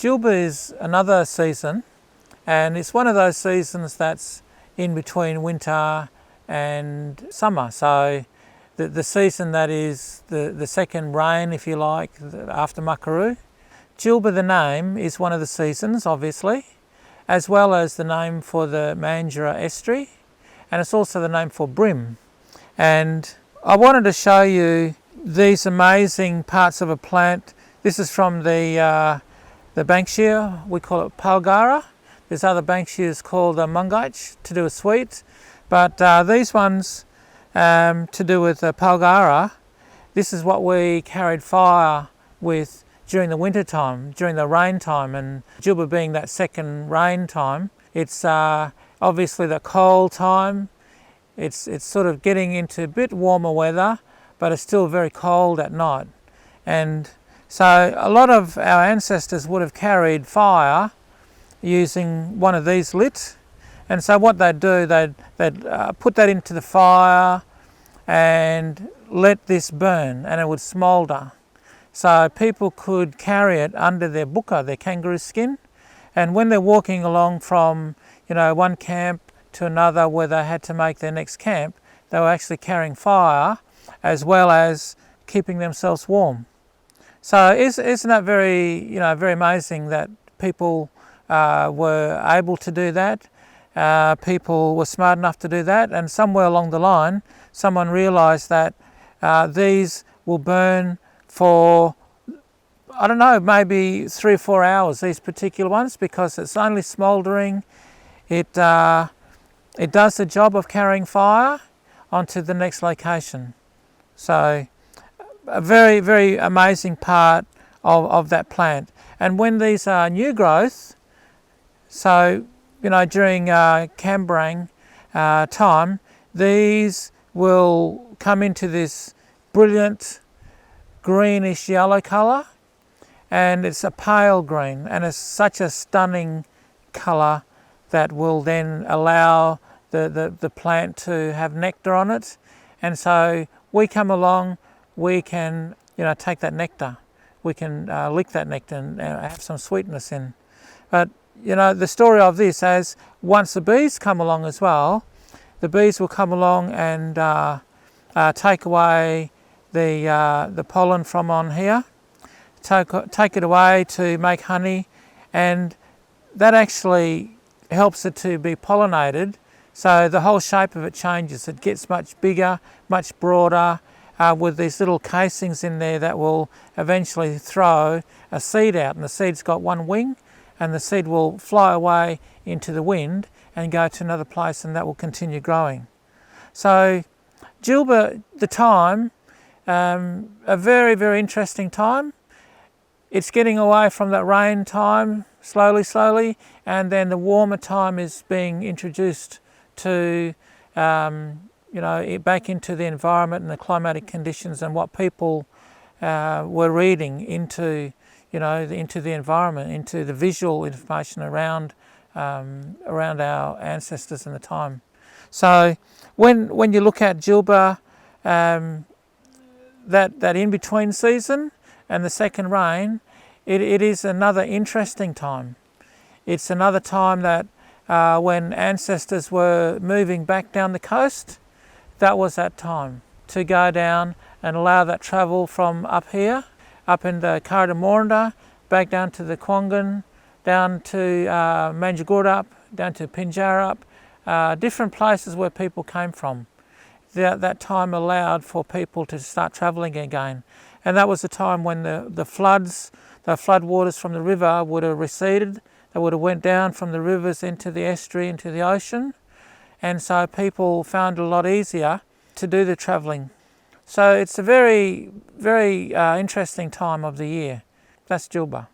Julber is another season, and it's one of those seasons that's in between winter and summer. So the season that is the second rain, if you like, after Muckaroo. Julber, the name, is one of the seasons, obviously, as well as the name for the Mandurah estuary, and it's also the name for bream. And I wanted to show you these amazing parts of a plant. This is from the Banksia, we call it Palgara. There's other Banksias called Mungaich to do with sweet, but these ones to do with Palgara, this is what we carried fire with during the winter time, during the rain time, and Julber being that second rain time. It's obviously the cold time. It's sort of getting into a bit warmer weather, but it's still very cold at night. And so a lot of our ancestors would have carried fire using one of these lit. And so what they'd do, they'd put that into the fire and let this burn, and it would smoulder. So people could carry it under their buka, their kangaroo skin. And when they're walking along from, one camp to another where they had to make their next camp, they were actually carrying fire as well as keeping themselves warm. So isn't that very, very amazing that people were able to do that? People were smart enough to do that, and somewhere along the line, someone realised that these will burn for, I don't know, maybe 3 or 4 hours, these particular ones, because it's only smouldering. It does the job of carrying fire onto the next location. So a very, very amazing part of that plant. And when these are new growth, so during Cambrang time, these will come into this brilliant greenish yellow colour, and it's a pale green, and it's such a stunning colour that will then allow the plant to have nectar on it. And so we come along, we can take that nectar, we can lick that nectar and have some sweetness in. But the story of this, as once the bees come along as well, the bees will come along and take away the pollen from on here, take it away to make honey, and that actually helps it to be pollinated. So the whole shape of it changes. It gets much bigger, much broader, with these little casings in there that will eventually throw a seed out, and the seed's got one wing, and the seed will fly away into the wind and go to another place, and that will continue growing. So Julber, the time, a very, very interesting time. It's getting away from that rain time slowly, and then the warmer time is being introduced to back into the environment and the climatic conditions and what people were reading into the environment, into the visual information around our ancestors in the time. So when you look at Julber, that in between season and the second rain, it is another interesting time. It's another time that when ancestors were moving back down the coast, that was that time to go down and allow that travel from up here, up in the Karadamornda, back down to the Kwongan, down to Manjagordup, down to Pinjarrup, different places where people came from. That time allowed for people to start travelling again. And that was the time when the flood waters from the river would have receded. They would have went down from the rivers into the estuary, into the ocean. And so people found it a lot easier to do the travelling. So it's a very, very interesting time of the year. That's Julber.